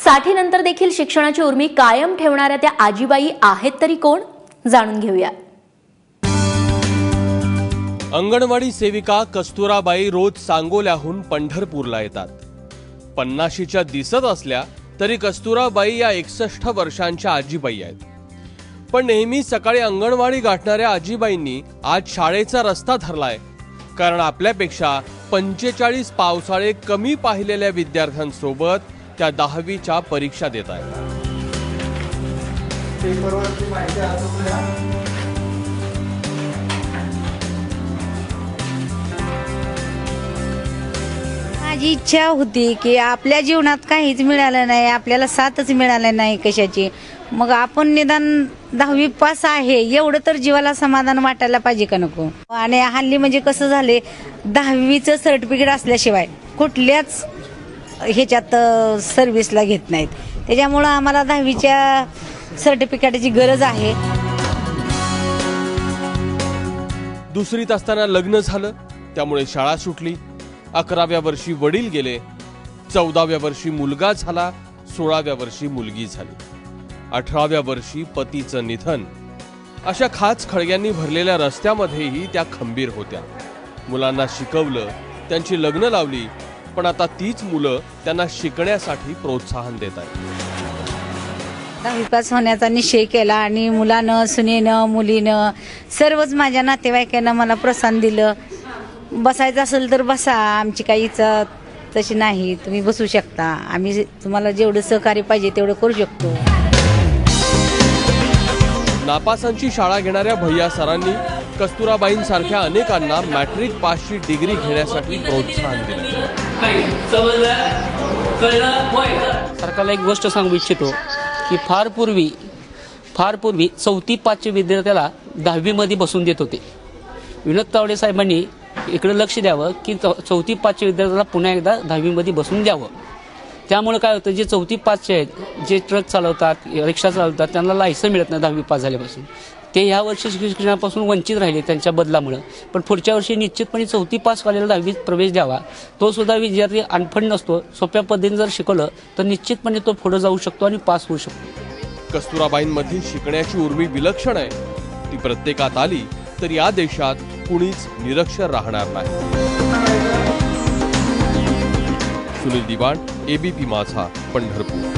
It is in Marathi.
60नंतर देखील शिक्षणाची उर्मी कायम ठेवणाऱ्या त्या आजीबाई आहेत तरी कोण, जाणून घेऊया। अंगणवाडी सेविका कस्तुराबाई रोज सांगोल्याहून पंढरपूरला येतात। 50च्या दिसत असल्या तरी कस्तुराबाई या 61 वर्षांच्या आजीबाई आहेत। पण नेहमी सकाळी अंगणवाडी गाठणाऱ्या आजीबाईंनी आज शाळेचा रस्ता धरलाय, कारण आपल्यापेक्षा 45 पावसाळे कमी पाहिलेल्या विद्यार्थ्यांसोबत त्या 10वीच्या परीक्षा देत आहेत। माझी इच्छा होती की आपल्या जीवनात काहीच मिळालं नाही, आपल्याला साथच मिळालं नाही कशाची, मग आपण निदान 10वी पास आहे एवढं तर जीवाला समाधान वाटायला पाहिजे का नको। आणि हल्ली म्हणजे कसं झाले, 10वीचं सर्टिफिकेट असल्याशिवाय कुठल्याच ह्याच्यात सर्व्हिसला घेत नाहीत, त्याच्यामुळं आम्हाला 10वीच्या सर्टिफिकेटची गरज आहे। दुसरीत असताना लग्न झालं, त्यामुळे शाळा सुटली। 11व्या वर्षी वडील गेले, 14व्या वर्षी मुलगा झाला, 16व्या वर्षी मुलगी झाली, 18व्या वर्षी पतीचं निधन। अशा खाच खळग्यांनी भरलेल्या रस्त्यामध्येही त्या खंबीर होत्या। मुलांना शिकवलं, त्यांची लग्न लावली, पण आता तीच मुलं त्यांना शिकण्यासाठी प्रोत्साहन देत आहेत। 10वी पास होण्याचा निश्चय केला आणि मुलानं, सुनेनं, मुलीनं, सर्वच माझ्या नातेवाईकांना मला प्रोत्साहन दिलं। बसायचं असेल तर बसा, आमची काही इच्छा तशी नाही, तुम्ही बसू शकता, आम्ही तुम्हाला जेवढं सहकार्य पाहिजे तेवढं करू शकतो। नापासांची शाळा घेणाऱ्या भैया सरांनी कस्तुराबाईंसारख्या अनेकांना मॅट्रिक पासची डिग्री घेण्यासाठी प्रोत्साहन दिले। सरकारला एक गोष्ट सांगू इच्छितो की फार पूर्वी 4थी 5च्या विद्यार्थ्याला 10वी मध्ये बसून देत होते। विनोद तावडे साहेबांनी इकडे लक्ष द्यावं की 4थी 5च्या विद्यार्थ्याला पुन्हा एकदा 10वी मध्ये बसून द्यावं। त्यामुळे काय होतं, जे 4थी 5चे आहेत, जे ट्रक चालवतात, रिक्षा चालवतात, त्यांना लायसन मिळत नाही 10वी पास झाल्यापासून, ते ह्या वर्षी शिक्षणापासून वंचित राहिले त्यांच्या बदलामुळे। पण पुढच्या वर्षी निश्चितपणे 4थी पास वाल्याला 10वीत प्रवेश द्यावा। तो सुद्धा विद्यार्थी अनफंड नसतो, सोप्या पद्धतीने जर शिकवलं तर निश्चितपणे तो पुढे जाऊ शकतो आणि पास होऊ शकतो। कस्तुराबाईंमध्ये शिकण्याची उर्मी विलक्षण आहे। ती प्रत्येकात आली तर या देशात कुणीच निरक्षर राहणार नाही। सुनील दिवाण, एबीपी माझा, पंढरपूर।